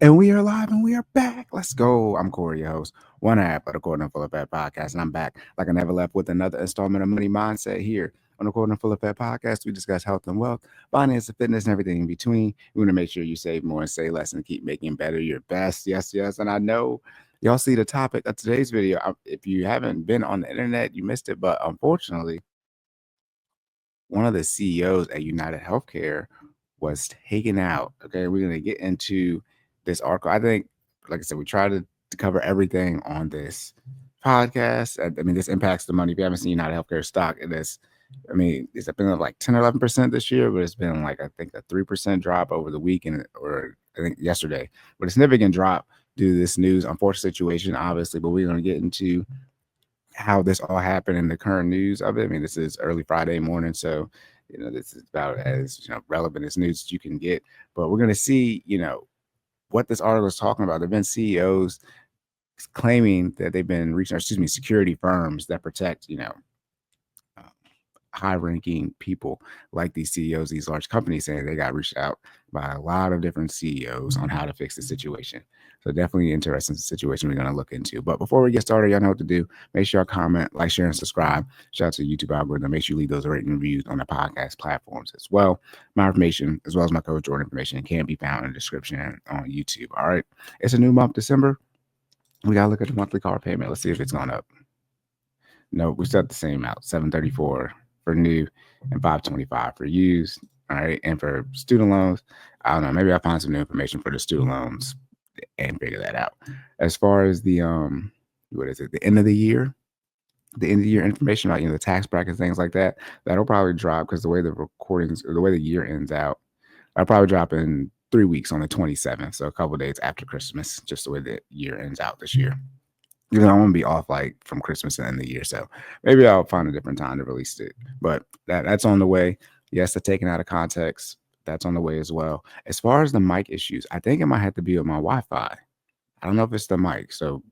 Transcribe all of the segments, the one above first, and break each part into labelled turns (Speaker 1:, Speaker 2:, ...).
Speaker 1: And we are live and we are back. Let's go. I'm Cory, your host, one half of the Cory and Full of Fat podcast. And I'm back like I never left with another installment of Money Mindset here on the Cory and Full of Fat podcast. We discuss health and wealth, finance and fitness, and everything in between. We want to make sure you save more and say less and keep making better your best. Yes, yes. And I know y'all see the topic of today's video. If you haven't been on the internet, you missed it. But unfortunately, one of the CEOs at United Healthcare was taken out. Okay, we're gonna get into this article. I think, like I said, we try to cover everything on this podcast. I mean, this impacts the money. If you haven't seen United Healthcare stock, it is. I mean, it's been like 10 or 11% this year, but it's been like I think a 3% drop over the weekend, or I think yesterday, but a significant drop due to this news. Unfortunate situation, obviously, but we're gonna get into how this all happened in the current news of it. I mean, this is early Friday morning, so this is about as relevant as news as you can get. But we're gonna see, what this article is talking about. There've been CEOs claiming that they've been reaching, or excuse me, security firms that protect, uh, high-ranking people like these CEOs, these large companies, saying they got reached out by a lot of different CEOs on how to fix the situation. So definitely interesting situation we're going to look into. But before we get started, y'all know what to do. Make sure y'all comment, like, share, and subscribe. Shout out to the YouTube algorithm. Make sure you leave those rating reviews on the podcast platforms as well. My information, as well as my Coach Jordan information, can be found in the description on YouTube. All right. It's a new month, December. We got to look at the monthly car payment. Let's see if it's gone up. No, we set the same out, 734 for new and 525 for used. All right. And for student loans, I don't know, maybe I'll find some new information for the student loans and figure that out. As far as the what is it, the end of the year information about the tax brackets, things like that, that'll probably drop because the way the recordings or the way the year ends out, I'll probably drop in 3 weeks on the 27th. So a couple of days after Christmas, just the way the year ends out this year. Even though I'm gonna be off like from Christmas to the end of the year. So maybe I'll find a different time to release it. But that's on the way. Yes, the taken out of context, that's on the way as well. As far as the mic issues, I think it might have to be with my Wi-Fi. I don't know if it's the mic. So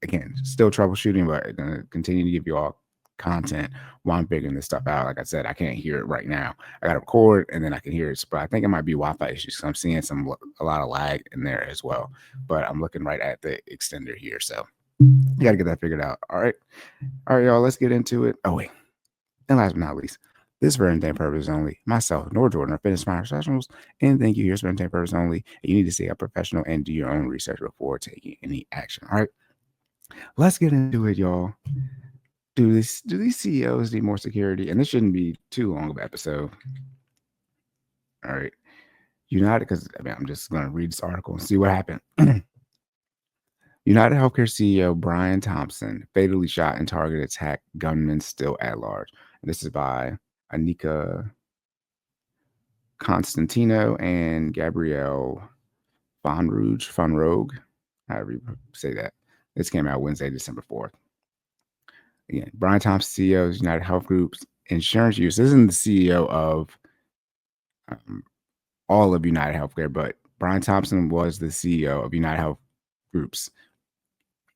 Speaker 1: again, still troubleshooting, but I'm gonna continue to give you all content while I'm figuring this stuff out. Like I said, I can't hear it right now. I got to record and then I can hear it. But I think it might be Wi-Fi issues. I'm seeing a lot of lag in there as well. But I'm looking right at the extender here. So you got to get that figured out. All right. All right, y'all. Let's get into it. Oh, wait. And last but not least, this for entertainment purpose only. Myself, nor Jordan, are fitness professionals, and thank you. Here's for entertainment purpose only. You need to stay a professional and do your own research before taking any action. All right. Let's get into it, y'all. Do these CEOs need more security? And this shouldn't be too long of an episode. All right. United, because I'm just going to read this article and see what happened. UnitedHealthcare CEO Brian Thompson fatally shot in target attack, gunman still at large. And this is by Anika Constantino and Gabrielle Fonrogue, however you say that. This came out Wednesday, December 4th. Again, Brian Thompson, CEO of United Health Group's insurance use. This isn't the CEO of all of United Healthcare, but Brian Thompson was the CEO of United Health Group's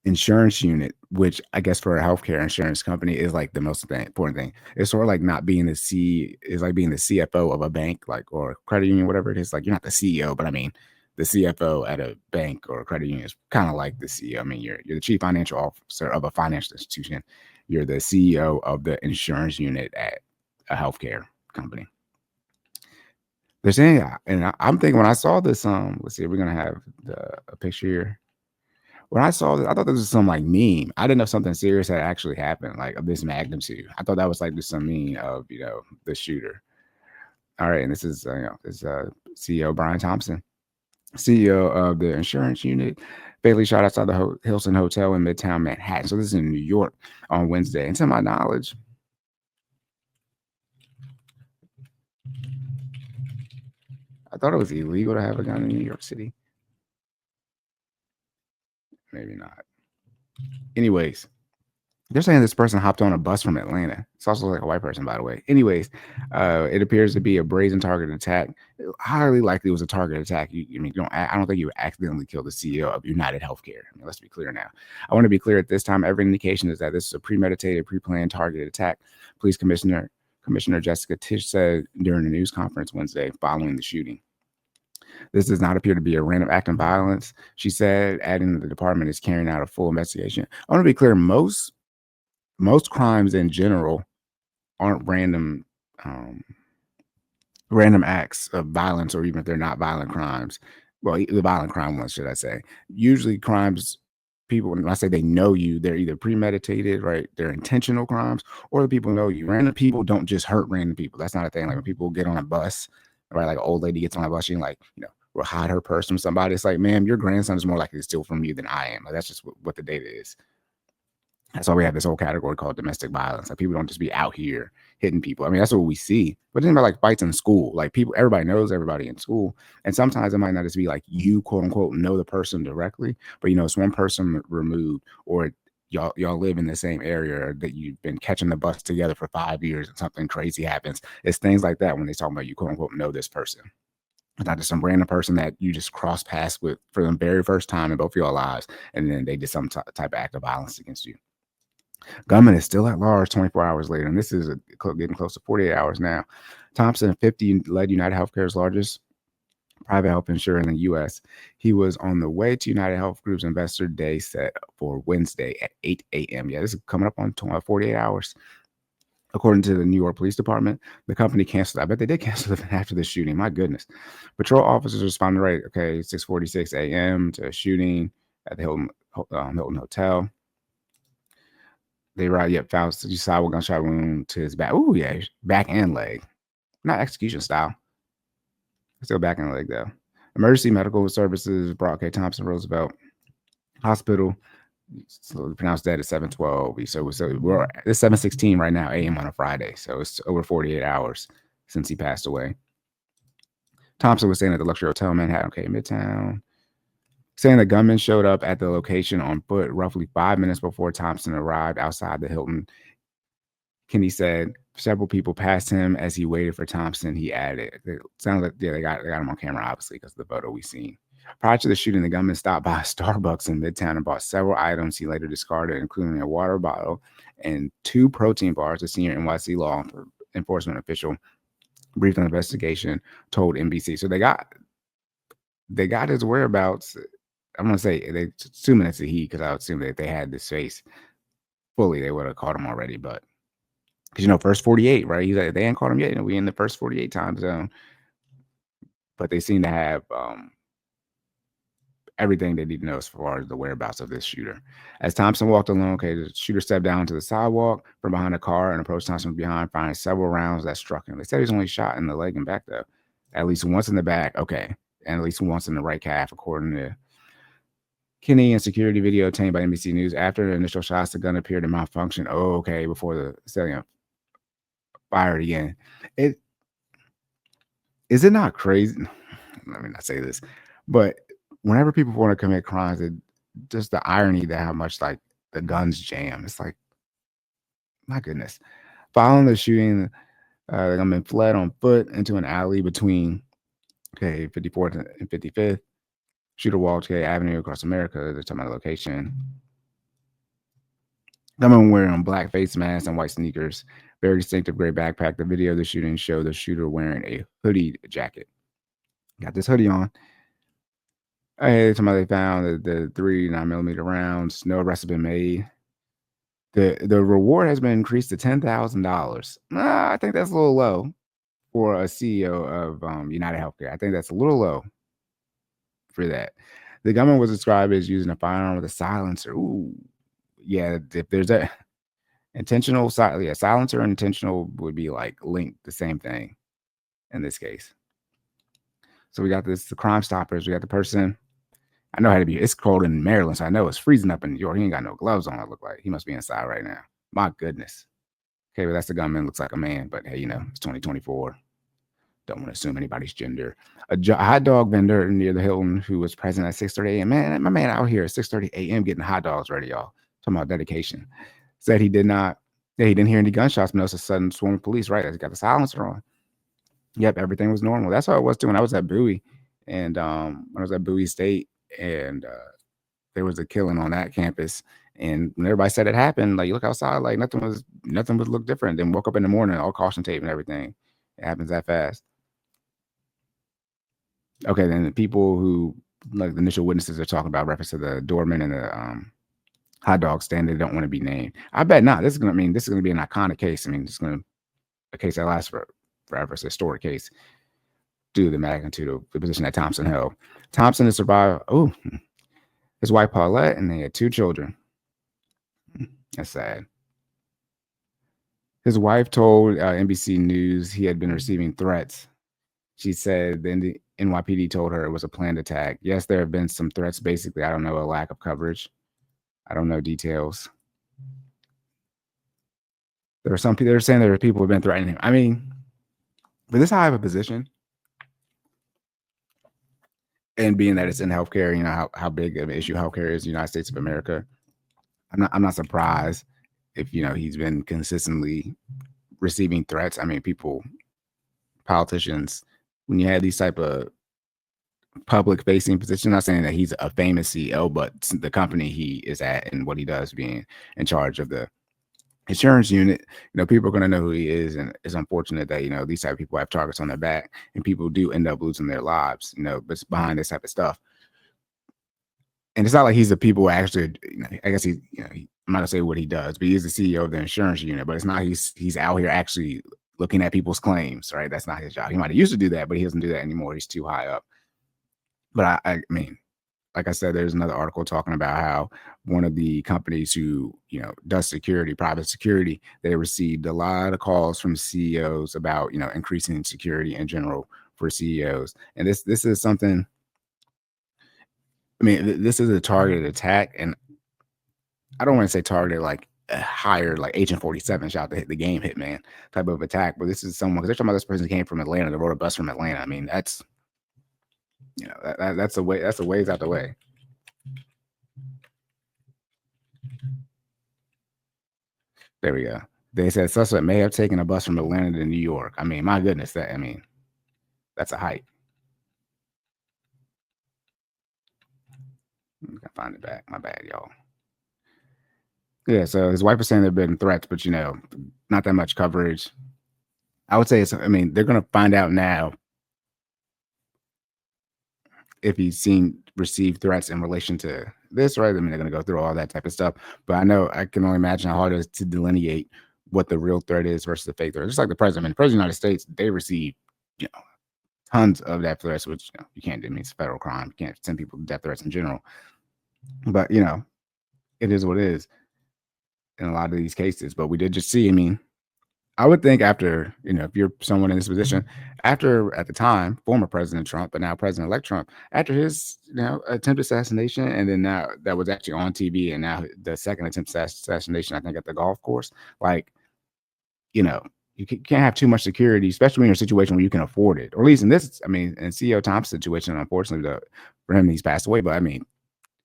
Speaker 1: insurance unit, which I guess for a healthcare insurance company is like the most important thing. It's sort of like not being is like being the CFO of a bank, like or credit union, whatever it is. Like you're not the CEO, but I mean the CFO at a bank or a credit union is kind of like the CEO. I mean you're the chief financial officer of a financial institution. You're the CEO of the insurance unit at a healthcare company. They're saying, and I'm thinking when I saw this, let's see, we're gonna have a picture here. When I saw this, I thought this was some like meme. I didn't know something serious had actually happened, like of this magnitude. I thought that was like just some meme of the shooter. All right, and this is CEO Brian Thompson, CEO of the insurance unit, fatally shot outside the Hilton Hotel in Midtown Manhattan. So this is in New York on Wednesday. And to my knowledge, I thought it was illegal to have a gun in New York City. Maybe not. Anyways, they're saying this person hopped on a bus from Atlanta. It's also like a white person, by the way. Anyways, it appears to be a brazen target attack. Highly likely it was a target attack. I don't think you would accidentally kill the CEO of United Healthcare. Let's be clear now. I want to be clear at this time. Every indication is that this is a premeditated, pre-planned targeted attack. Police Commissioner Jessica Tisch said during a news conference Wednesday following the shooting. This does not appear to be a random act of violence, she said, adding that the department is carrying out a full investigation. I want to be clear, most crimes in general aren't random acts of violence, or even if they're not violent crimes. Well, the violent crime ones, should I say. Usually crimes, people, when I say they know you, they're either premeditated, right? They're intentional crimes, or the people know you. Random people don't just hurt random people. That's not a thing. Like when people get on a bus, right? Like an old lady gets on a bus, she like, will hide her purse from somebody. It's like, ma'am, your grandson is more likely to steal from you than I am. Like that's just what the data is. That's why we have this whole category called domestic violence. Like people don't just be out here hitting people. I mean, that's what we see. But then about like fights in school, like people, everybody knows everybody in school. And sometimes it might not just be like you, quote unquote, know the person directly, but it's one person removed, or y'all live in the same area, or that you've been catching the bus together for 5 years and something crazy happens. It's things like that when they talk about you, quote unquote, know this person. It's not just some random person that you just cross paths with for the very first time in both of your lives, and then they did some type of act of violence against you. Gunman is still at large 24 hours later, and this is getting close to 48 hours now. Thompson, 50, led UnitedHealthcare's largest private health insurer in the U.S. He was on the way to United Health Group's Investor Day set for Wednesday at 8 a.m. Yeah, this is coming up on 48 hours. According to the New York Police Department, the company canceled. I bet they did cancel it after the shooting. My goodness. Patrol officers responded right, 6:46 a.m. to a shooting at the Hilton Hotel. They found sidewalk gunshot wound to his back. Oh, yeah, back and leg. Not execution style. Still back and leg, though. Emergency medical services brought Thompson Roosevelt Hospital. So pronounced dead at 7:12. So we're it's 7:16 right now, a.m. on a Friday. So it's over 48 hours since he passed away. Thompson was staying at the luxury hotel in Manhattan, Midtown, saying the gunman showed up at the location on foot roughly 5 minutes before Thompson arrived outside the Hilton. Kenny said several people passed him as he waited for Thompson. He added, it sounds like they got him on camera, obviously, because of the photo we seen. Prior to the shooting, the gunman stopped by a Starbucks in Midtown and bought several items he later discarded, including a water bottle and 2 protein bars. A senior NYC law enforcement official briefed on the investigation told NBC. So they got his whereabouts. I'm gonna say they assuming it's a he, because I would assume that if they had this face fully, they would have caught him already. But because first 48, right? He's like, they ain't caught him yet. We in the first 48 time zone. But they seem to have everything they need to know as far as the whereabouts of this shooter. As Thompson walked along, the shooter stepped down to the sidewalk from behind a car and approached Thompson from behind, firing several rounds that struck him. They said he was only shot in the leg and back, though. At least once in the back, and at least once in the right calf, according to Kenny and security video obtained by NBC News. After the initial shots, the gun appeared to malfunction. Before the assailant fired again. Is it not crazy? Let me not say this, but whenever people want to commit crimes, just the irony that how much like the guns jam. It's like, my goodness. Following the shooting, the gunman fled on foot into an alley between 54th and 55th. Shooter walked Avenue across America. They're talking about the location. Gunman wearing a black face mask and white sneakers. Very distinctive gray backpack. The video of the shooting showed the shooter wearing a hoodie jacket. Got this hoodie on. Somebody found the 3 9mm rounds. No arrests have been made. The reward has been increased to $10,000. I think that's a little low for a CEO of UnitedHealthcare. I think that's a little low for that. The gunman was described as using a firearm with a silencer. Ooh, yeah. If there's a intentional silencer and intentional would be like linked, the same thing in this case. So we got the Crime Stoppers. We got the person. I know how to be. It's cold in Maryland, so I know it's freezing up in New York. He ain't got no gloves on. It look like he must be inside right now. My goodness. But that's the gunman. Looks like a man, but hey, it's 2024. Don't want to assume anybody's gender. A hot dog vendor near the Hilton who was present at 6:30 a.m. Man, my man out here at 6:30 a.m. getting hot dogs ready, y'all. Talking about dedication. Said he didn't hear any gunshots, but noticed a sudden swarm of police. Right, he got the silencer on. Yep, everything was normal. That's how it was too when I was at Bowie, and when I was at Bowie State, and there was a killing on that campus. And when everybody said it happened, like you look outside, like nothing would look different. Then woke up in the morning, all caution tape and everything. It happens that fast. Okay, then the people who, like the initial witnesses are talking about reference to the doorman and the hot dog stand, they don't want to be named. I bet not. This is gonna be an iconic case. I mean, it's gonna a case that lasts forever. It's a historic case due to the magnitude of the position that Thompson held. Thompson has survived. Oh, his wife Paulette, and they had 2 children. That's sad. His wife told NBC News he had been receiving threats. She said then the NYPD told her it was a planned attack. Yes, there have been some threats. Basically, I don't know, a lack of coverage. I don't know details. There are some people. They're saying there are people who have been threatening him. I mean, for this high of a position, and being that it's in healthcare, you know how big of an issue healthcare is in the United States of America. I'm not surprised if he's been consistently receiving threats. I mean, politicians, when you have these type of public facing positions, not saying that he's a famous CEO, but the company he is at and what he does, being in charge of the insurance unit, people are going to know who he is. And it's unfortunate that, these type of people have targets on their back and people do end up losing their lives, but it's behind this type of stuff. And it's not like he's the people who actually, I guess I'm not gonna say what he does, but he's the CEO of the insurance unit, but it's not, he's out here actually looking at people's claims, right? That's not his job. He might have used to do that, but he doesn't do that anymore. He's too high up. But I mean, like I said, there's another article talking about how one of the companies who, does security, private security, they received a lot of calls from CEOs about, increasing security in general for CEOs. And this is something, I mean, this is a targeted attack. And I don't want to say targeted like a higher, like Agent 47 shot to hit the game hitman type of attack, but this is someone, because they're talking about this person came from Atlanta, they rode a bus from Atlanta. I mean, that's, that's a way, that's a ways out the way. There we go. They said suspect may have taken a bus from Atlanta to New York. I mean, my goodness, that's a height. I can find it back. My bad, y'all. Yeah, so his wife was saying there have been threats, but not that much coverage. I would say I mean, they're gonna find out now if he's received threats in relation to this, right? I mean, they're gonna go through all that type of stuff. But I can only imagine how hard it is to delineate what the real threat is versus the fake threat. Just like the president. I mean, the president of the United States, they receive, tons of death threats, which you can't do. I mean, it's a federal crime. You can't send people death threats in general. But it is what it is in a lot of these cases. But we did just see, I mean, I would think after, if you're someone in this position, after at the time, former President Trump, but now President-elect Trump, after his, attempted assassination, and then now that was actually on TV, and now the second attempted assassination, I think at the golf course, like, you can't have too much security, especially when you're in a situation where you can afford it. Or at least in this, I mean, in CEO Thompson's situation, unfortunately, for him, he's passed away. But I mean,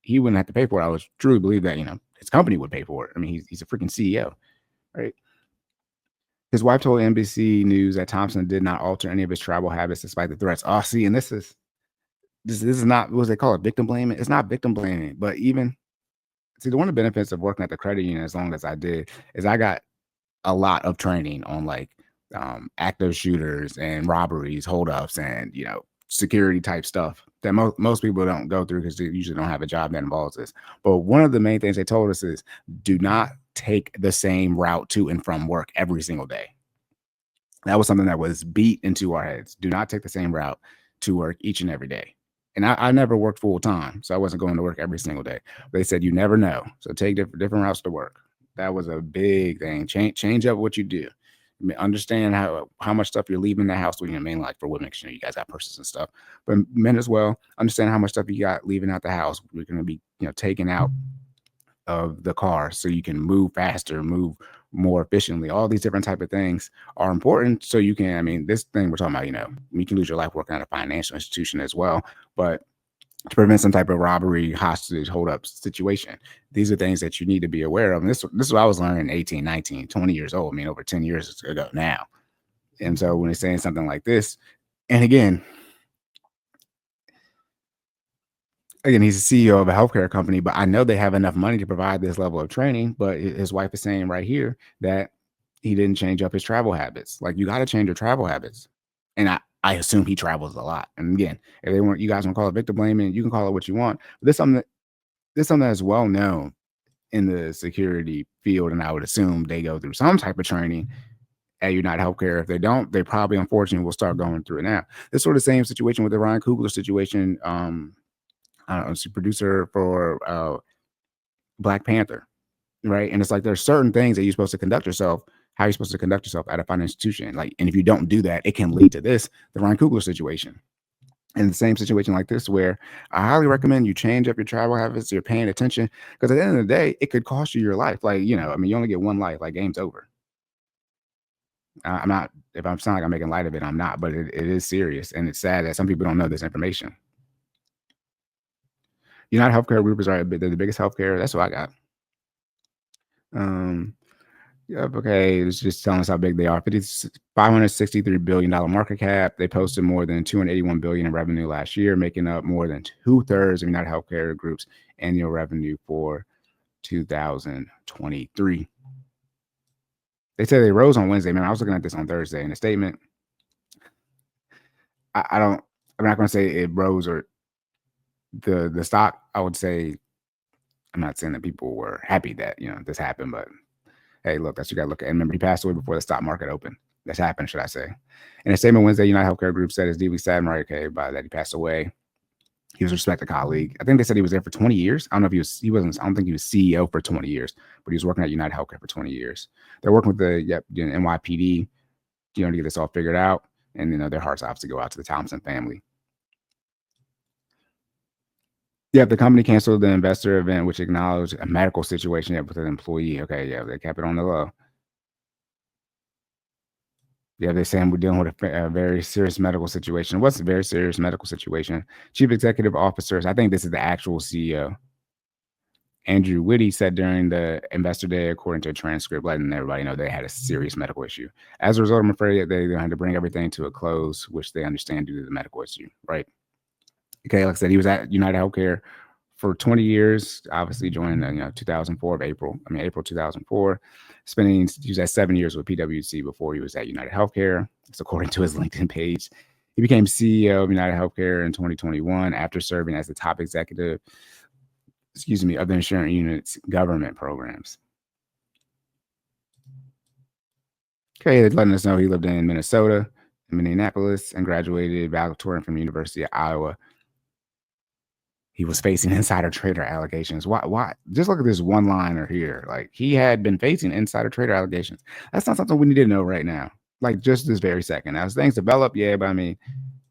Speaker 1: he wouldn't have to pay for it. I would truly believe that, his company would pay for it. I mean, he's a freaking CEO, right? His wife told NBC News that Thompson did not alter any of his travel habits despite the threats. Oh, see, and this is not, what they call it, victim blaming. It's not victim blaming, but even one of the benefits of working at the credit union as long as I did is I got a lot of training on like active shooters and robberies, holdups, and security type stuff that most people don't go through because they usually don't have a job that involves this. But one of the main things they told us is do not take the same route to and from work every single day. That was something that was beat into our heads. Do not take the same route to work each and every day. And I never worked full time, so I wasn't going to work every single day. But they said you never know, so take different routes to work. That was a big thing. Change up what you do. I mean, understand how much stuff you're leaving the house with. Mainly like for women, because you guys got purses and stuff, but men as well. Understand how much stuff you got leaving out the house. We're going to be taken out of the car so you can move faster, move more efficiently. All these different type of things are important so you can, I mean, this thing we're talking about, you can lose your life working at a financial institution as well, but to prevent some type of robbery, hostage, hold up situation, these are things that you need to be aware of. And this is what I was learning 18, 19, 20 years old. I mean, over 10 years ago now. And so when it's saying something like this, and again, he's a CEO of a healthcare company, but I know they have enough money to provide this level of training. But his wife is saying right here that he didn't change up his travel habits. Like, you got to change your travel habits. And I assume he travels a lot. And again, if they want, you guys want to call it victim blaming, you can call it what you want. But this something that's well known in the security field, and I would assume they go through some type of training at UnitedHealthcare. If they don't, they probably, unfortunately, will start going through it now. This sort of same situation with the Ryan Coogler situation. I don't know, she's producer for Black Panther, right? And it's like there's certain things that you're supposed to conduct yourself, how you're supposed to conduct yourself at a financial institution. Like, and if you don't do that, it can lead to this, the Ryan Coogler situation. In the same situation like this, where I highly recommend you change up your travel habits, you're paying attention, because at the end of the day, it could cost you your life. Like, I mean, you only get one life, like game's over. I'm not, if I'm sound like I'm making light of it, I'm not, but it is serious. And it's sad that some people don't know this information. United Healthcare Group is right. They're the biggest healthcare. That's what I got. Yep. Okay. It's just telling us how big they are. $563 billion market cap. They posted more than $281 billion in revenue last year, making up more than 2/3 of United Healthcare Group's annual revenue for 2023. They said they rose on Wednesday. Man, I was looking at this on Thursday in a statement. I'm not going to say it rose or the stock. I would say, I'm not saying that people were happy that, this happened, but hey, look, that's what you got to look at. And remember, he passed away before the stock market opened. That's happened, should I say. In a statement Wednesday, United Healthcare Group said it's deeply saddened, right, okay, by that he passed away. He was a respected colleague. I think they said he was there for 20 years. I don't know if he wasn't, I don't think he was CEO for 20 years, but he was working at United Healthcare for 20 years. They're working with the NYPD, to get this all figured out. And, their hearts obviously go out to the Thompson family. Yeah, the company canceled the investor event, which acknowledged a medical situation with an employee. Okay, yeah, they kept it on the low. Yeah, they're saying we're dealing with a very serious medical situation. What's a very serious medical situation? Chief Executive Officers, I think this is the actual CEO, Andrew Whitty, said during the Investor Day, according to a transcript, letting everybody know they had a serious medical issue. As a result, I'm afraid that they had to bring everything to a close, which they understand due to the medical issue, right? Okay, like I said, he was at United Healthcare for 20 years, obviously joined in 2004 April 2004, he was at 7 years with PwC before he was at United Healthcare. It's according to his LinkedIn page. He became CEO of United Healthcare in 2021 after serving as the top executive, of the insurance unit's government programs. Okay, they're letting us know he lived in Minnesota, Minneapolis, and graduated valedictorian from the University of Iowa. He was facing insider trader allegations. Why? Just look at this one-liner here. Like, he had been facing insider trader allegations. That's not something we need to know right now. Like, just this very second. As things develop, yeah, but I mean,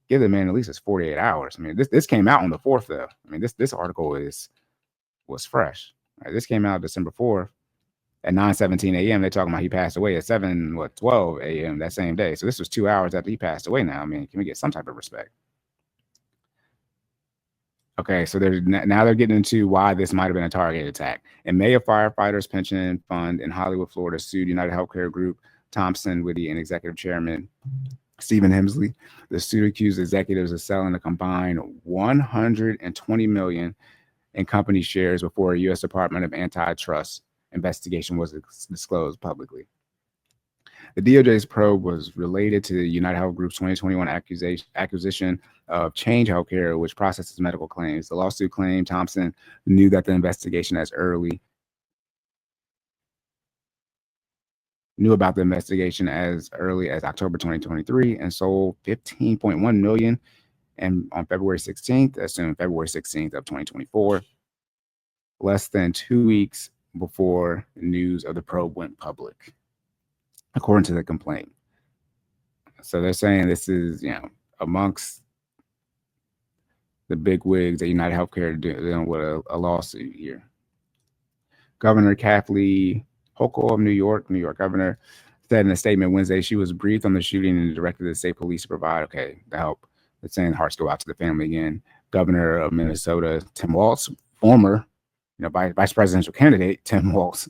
Speaker 1: give the man at least his 48 hours. I mean, this came out on the 4th, though. I mean, this article was fresh. Right? This came out December 4th at 9:17 a.m. They're talking about he passed away at 12 a.m. that same day. So this was 2 hours after he passed away now. I mean, can we get some type of respect? Okay, so now they're getting into why this might have been a targeted attack. In May, a firefighters pension fund in Hollywood, Florida, sued United Healthcare Group, Thompson, Whitty, and executive chairman Stephen Hemsley. The suit accused executives of selling a combined $120 million in company shares before a U.S. Department of Antitrust investigation was disclosed publicly. The DOJ's probe was related to the UnitedHealth Group's 2021 acquisition of Change Healthcare, which processes medical claims. The lawsuit claimed Thompson knew about the investigation as early as October 2023 and sold $15.1 million on February 16th, assumed February 16th of 2024, less than 2 weeks before news of the probe went public, according to the complaint. So they're saying this is, amongst the big wigs at UnitedHealthcare dealing with a lawsuit here. Governor Kathleen Hochul of New York governor, said in a statement Wednesday she was briefed on the shooting and directed the state police to provide the help. They're saying hearts go out to the family again. Governor of Minnesota, Tim Walz, former vice presidential candidate Tim Walz,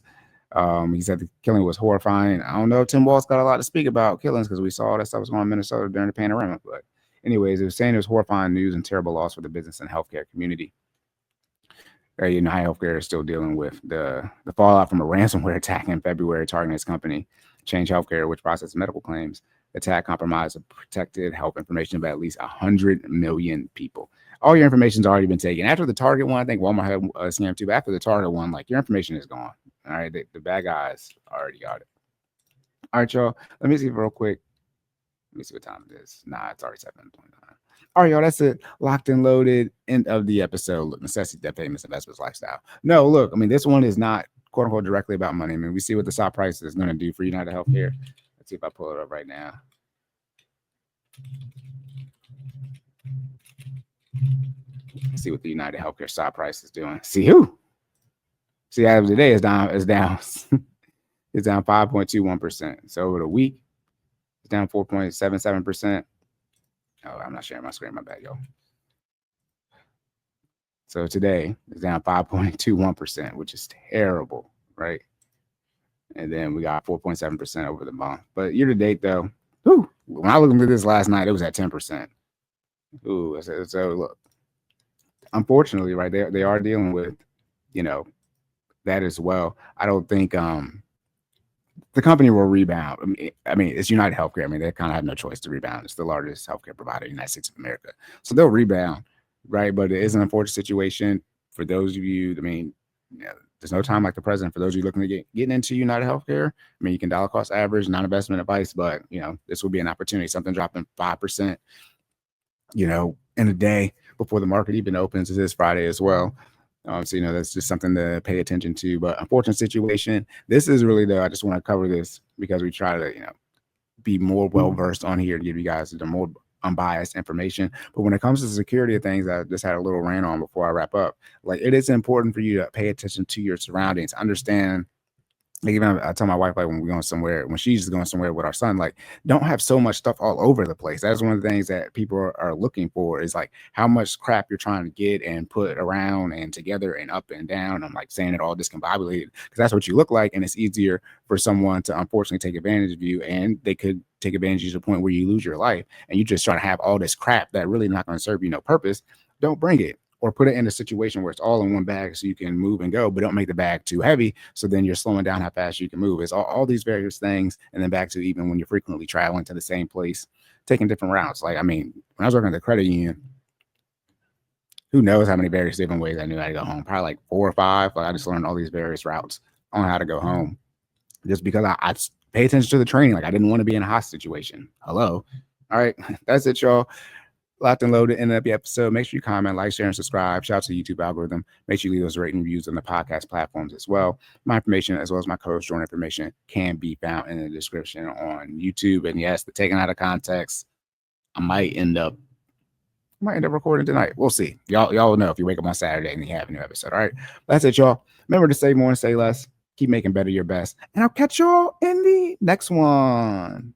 Speaker 1: he said the killing was horrifying. I don't know if Tim Walz got a lot to speak about killings because we saw that stuff was going on in Minnesota during the panorama. But anyways, it was saying it was horrifying news and terrible loss for the business and healthcare community. United Healthcare is still dealing with the fallout from a ransomware attack in February targeting its company, Change Healthcare, which processes medical claims. attack compromised or protected health information of at least 100 million people. All your information's already been taken. After the Target one, I think Walmart had a scam too, but after the Target one, like, your information is gone. All right, the bad guys already got it. All right, y'all. Let me see real quick. Let me see what time it is. Nah, it's already 7:29. All right, y'all. That's it. Locked and loaded. End of the episode. Look, necessity, debt, famous investments, lifestyle. No, look. I mean, this one is not quote unquote directly about money. I mean, we see what the stock price is going to do for UnitedHealthcare. Let's see if I pull it up right now. Let's see what the UnitedHealthcare stock price is doing. See who? See, as of today, it's down. It's down. It's down 5.21%. So over the week, it's down 4.77%. Oh, I'm not sharing my screen. My bad, y'all. So today it's down 5.21%, which is terrible, right? And then we got 4.7% over the month. But year to date, though, when I looked at this last night, it was at 10%. Ooh, so look, unfortunately, right, they are dealing with, that as well. I don't think the company will rebound. I mean, it's UnitedHealthcare. I mean, they kind of have no choice to rebound. It's the largest healthcare provider in the United States of America. So they'll rebound, right? But it is an unfortunate situation for those of you. I mean, there's no time like the present for those of you looking to get into UnitedHealthcare. I mean, you can dollar cost average, non-investment advice, but, this will be an opportunity. Something dropping 5%, in a day before the market even opens. It is Friday as well. So, that's just something to pay attention to. But unfortunate situation. This is really, though, I just want to cover this because we try to, be more well-versed on here and give you guys the more unbiased information. But when it comes to security of things, I just had a little rant on before I wrap up. Like, it is important for you to pay attention to your surroundings, understand. Like, even I tell my wife, like, when we're going somewhere, when she's going somewhere with our son, like, don't have so much stuff all over the place. That's one of the things that people are looking for, is like how much crap you're trying to get and put around and together and up and down. I'm like saying it all discombobulated because that's what you look like. And it's easier for someone to unfortunately take advantage of you, and they could take advantage of you to the point where you lose your life and you just try to have all this crap that really not going to serve you no purpose. Don't bring it. Or put it in a situation where it's all in one bag so you can move and go, but don't make the bag too heavy. So then you're slowing down how fast you can move. It's all these various things. And then back to even when you're frequently traveling to the same place, taking different routes. Like, I mean, when I was working at the credit union, who knows how many various different ways I knew how to go home? Probably like 4 or 5. Like, I just learned all these various routes on how to go home just because I pay attention to the training. Like, I didn't want to be in a hostage situation. Hello. All right. That's it, y'all. Locked and loaded. End of the episode. Make sure you comment, like, share, and subscribe. Shout out to the YouTube algorithm. Make sure you leave those rating reviews on the podcast platforms as well. My information, as well as my coach joint information, can be found in the description on YouTube. And yes, the taken out of context, I might end up recording tonight. We'll see. Y'all will know if you wake up on Saturday and you have a new episode. All right. That's it, y'all. Remember to save more and say less. Keep making better your best. And I'll catch y'all in the next one.